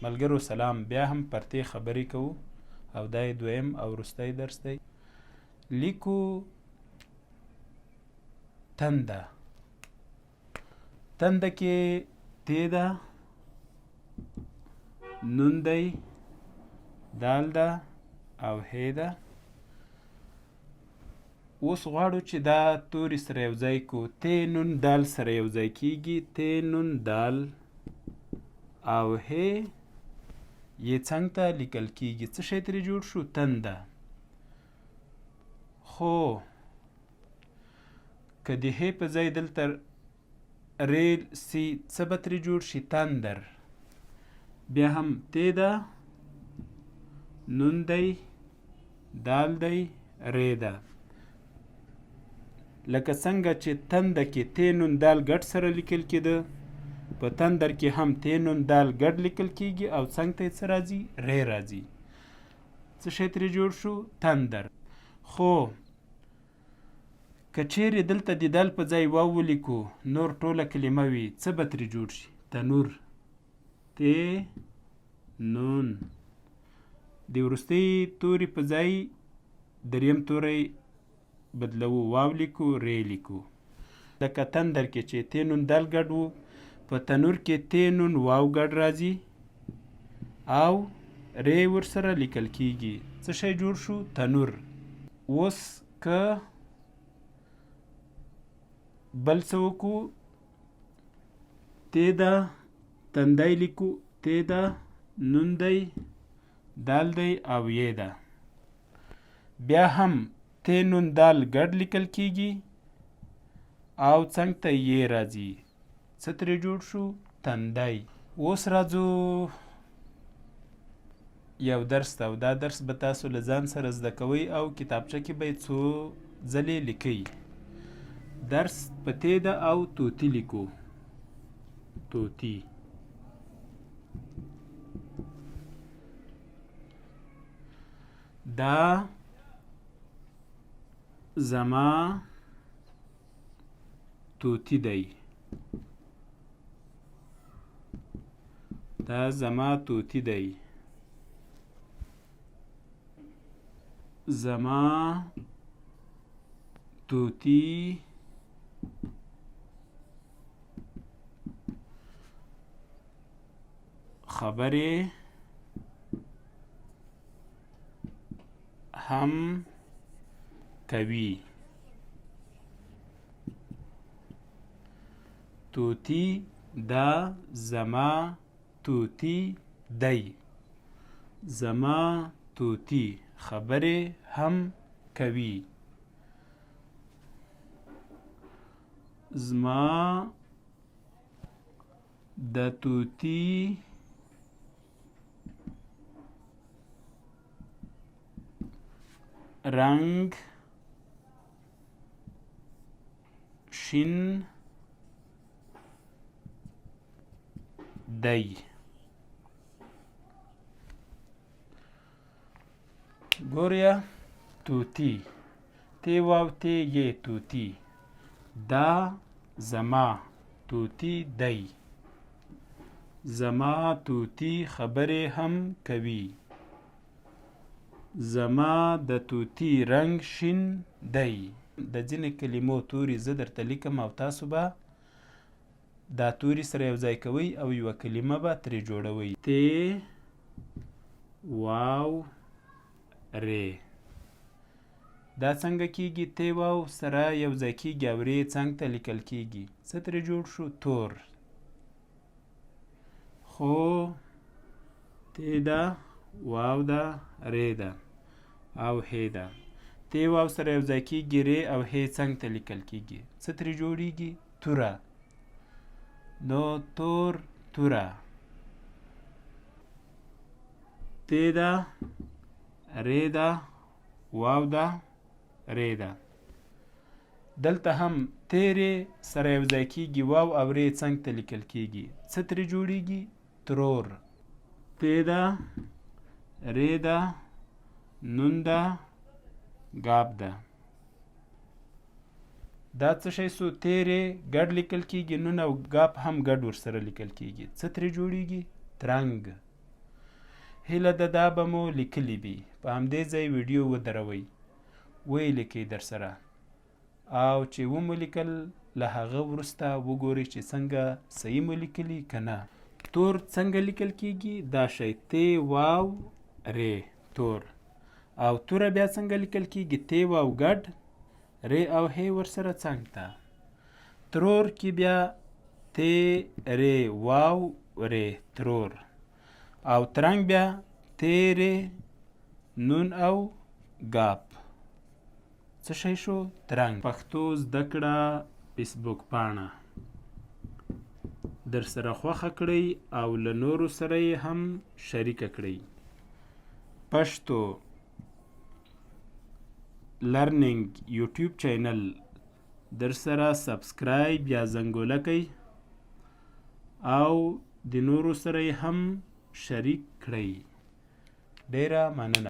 ملګرو سلام. بیا هم پرتې خبرې کوو او دا یې دویم او وروستی درس دی. لیکو تنده. تنده کې تی ده، نون دی، دال ده او هی ده. اوس غواړو چې دا توري سره یو ځای کړو. تی نون دال سره یو ځای کیږي. تی نون دال او هی یې څنګ ته لیکل کیږي. څه شی ترې جوړ شو؟ تنده. خو که د هی په ځای دلته ریل سی څه به ترې جوړ شي؟ تندر. بیا هم تی ده، نون دی، دال دی، ری ده. لکه څنګه چې تنده کې تی نون دال ګډ سره لیکل کېده، په تندر کې هم تی نون دال ګډ لیکل کېږي او څنګ ته یې څه راځي؟ ری راځي. څه شی ترې جوړ شو؟ تندر. خو که چیرې دلته د دال په ځای واو ولیکو نور ټوله کلمه وي، څه به ترې جوړ شي؟ تنور. تی نون. د وروستۍ توري په ځای دریم توری بدلوو، واو لیکو، ری لیکو. لکه تندر کې چې تی نون دال ګډ و، په تنور کې تی نون واو ګډ راځي او ری ورسره لیکل کیږي. څه شی جوړ شو؟ تنور. اوس که بل څه وکړو، تی ده، تندی لیکو، تی ده، نون دی، دال دی او یې ده. بیا هم تی نون دال ګډ لیکل کیږي او څنګ ته یې راځي. څه ترې جوړ شو؟ تندی. اوس راځو یو درس ته، او دا درس به تاسو له ځان سره زده کوئ او کتابچه کې به یې څو ځلې لیکئ. درس په تی ده او توتی لیکو. توتی. دا زما توتی دی. دا زما توتی دی. زما توتی خبرې هم کوي. توتی دا زما توتی دی. زما توتی خبرې هم کوي. زما د توتی رنگ شین دی. ګوریا توتی. تی واو تی یې توتی. دا زما توتی دی. زما توتی خبرې هم کوي. زما د توتی رنگ شین دی. د ځینې کلمو توري زه درته لیکم او تاسو به دا توري سره یو ځای کوئ او یوه کلمه به ترې جوړوئ. تی واو ری. دا څنګه کیږي؟ تی واو سره یو ځای کیږي او ری څنګ ته لیکل کیږي. څه ترې جوړ شو؟ تور. خو تی ده، واو ده، ری ده او هی ده. تی واو سره یو ځای کیږي، ری او هی څنګ ته لیکل کیږي. څه ترې جوړیږي؟ توره. نو تور، توره. تی ده، ری ده، واو ده، ری ده. دلته هم تیرې سره یو ځای کیږي، واو او ری څنګ ته لیکل کیږي. څه ترې جوړیږي؟ ترور. تی ده، ری ده، نون ده، ګاب ده. دا څه شی سو؟ تیرې ګډ لیکل کیږي، نون او ګاب هم ګډ ورسره لیکل کیږي. څه ترې جوړیږي؟ ترنګ. هیله ده دا به مو لیکلي وي. په همدې ځای ویډیو ودروئ، ویې لیکئ درسره، او چې ومو لیکل له هغه وروسته وګورئ چې څنګه صحیح مو لیکلي که نه. تور څنګه لیکل کیږي؟ دا شی ت واو ری تور. او توره بیا څنګه لیکل کیږي؟ ت واو ګډ ری او هی ورسره څنګ ته. ترور کې بیا ت ری واو ری ترور. او ترنګ بیا ت ری نون او ګاپ. څه شی شو؟ ترنګ. پښتو زده کړه فیسبوک پاڼه در سره خوښه کړئ او له نورو سره یې هم شریکه کړئ. پښتو لرنینګ یوټیوب چینل در سره سبسکرایب یا زنګوله کړئ او د نورو سره یې هم شریک کړئ. ډیره مننه.